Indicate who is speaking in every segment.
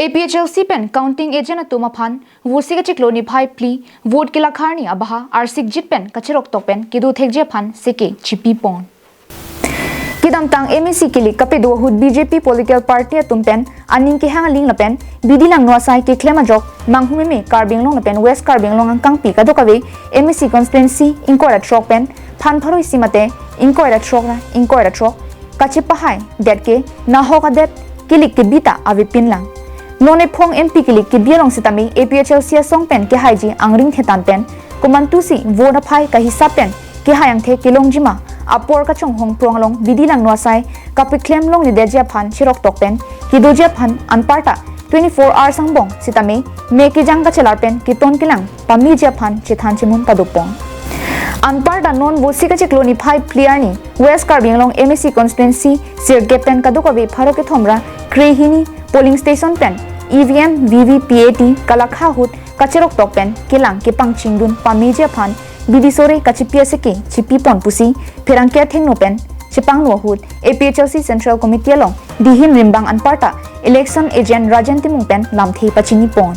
Speaker 1: APHLC pen counting agent atuma phan vusi ka chikloni phai pli vote kila kharni abaha arsik jit pen kachirok tok pen kidu thekje phan seke chipi pon kidam tang MEC kelik kapedo hud BJP political party atum pen aning ke hang ling la pen bidilang no sai ke klema jok manghume me karbing long la pen west karbing long ang kang pi ka dokawe MEC constituency inkoira trok pen phan pharoi simate inkoira trok kachipa hai det ke na hoka det kelik ke bita ave pin lang none phong MP kelik ke biarong sitami APHLC song pen ke haiji angring thetan pen kumantu si voda phai ka hisap pen ke hayang the kilong jima apor ka chong hong prong long bidilang no sai kapiklem long ni deja phan chirok tok pen ki doja phan anparta 24 hours sangbong sitami me ke jang ka chelar pen ki ton kilang pami ja phan chithan chimun padopong anparta non vosi ka chikloni phai player ni west karbing long MEC constituency sir gapen kadukabe pharo ke thomra krehini polling station pen EVM VVPAT kalakha hut kachirok tok pen kilang ke pangchingdun pamije phan bidisore kachipia seke chipi pon pusi pherang ke thengno pen chipang no hut APHLC central committee long dihim rimbang anparta election agent Rajan Timung pen lamthei pachini pon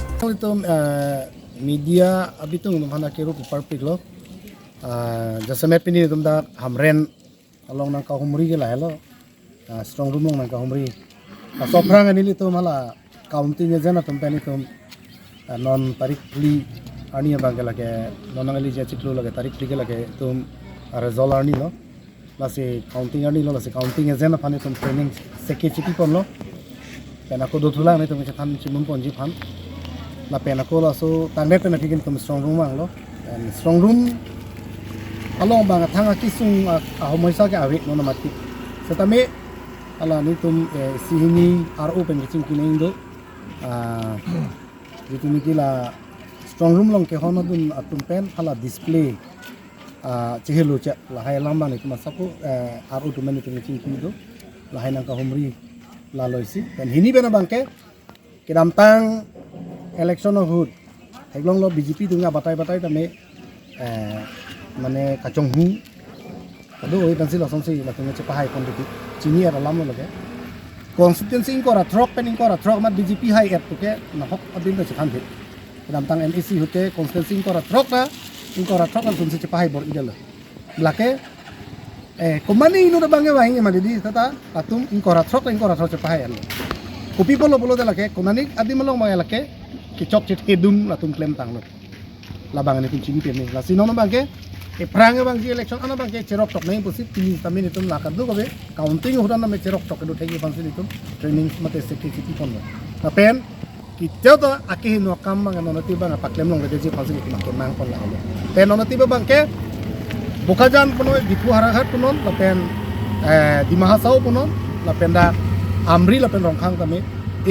Speaker 2: media abitung mana kero perfect lo jasame pini tumda hamren along nang kahumri ke lahelo strong room nang kahumri soprang anili to mala counting agent atum pen itum non tarik li ani bangala ke nonangali je chiklu lage tarik li ke lage tum result ani lo lase counting ani lo lase counting agent apani tum training seke chipi pon lo pena ko do thula ne tum chan chimum pon ji phan la pena ko la so tangne pena kikin tum strong room ang lo and strong room along bang thanga kisung a homoisa ke awek no mati setame ala ni tum sihini RO pen kiching kining do dituni kila strong room long ke hono dun atum pen hala display chehelu cha la hai lamba ni tuma sapu RO tu meni tum kiching kining do la hai nang ka humri la loisi pen hini bena bangke kidam tang election of hood heglong lo BJP tunga batai tame mane kacong hu ado oi tansi la somsi la tunga che pahai kon dikit chini ara lam lo lage constituency inkora trok mat BJP hai at to ke na hok adin to chhan bit dam tang MEC hote constituency inkora trok an tunsi che pahai bor idel lake komani inu da bange wahi ma didi tata atum inkora trok che pahai al kopi bolo de lake komani adim long ma lake ki chok chit hedum la tum claim tang lo labang ni tum chini pe ni la sinono bangke prang bang election ana bang ke cherok tok nei posit tini tamin itum lakat do kabe counting hudan na me cherok tok do thegi bang itum training mate security pon na pen ki teo ake no kam bang no nati bang paklem long de je phasin itum ke mang pon la holo pen no nati bang ke bukajan pono dipu harahat ponon la pen di mahasau ponon la pen da amri la pen rongkhang tame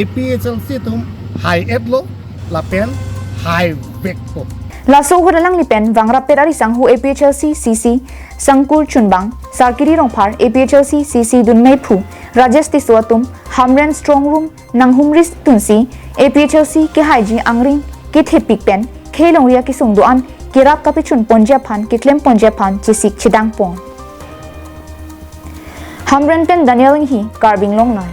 Speaker 2: APHLC tum high ed lo la pen high back po
Speaker 1: laso hudalang lipen wangra perari sanghu APHLC CC sangkur chunbang sarkiri rongphar APHLC CC dunmei phu Rajesh Tiswatum Hamren strong room nanghumris tunsi APHLC ke haiji angring ke thepik pen khelongria ki sungduan kirap kapichun ponja phan ki klem ponja phan chisik chidang pon Hamren pen Daniel hi karbing long nai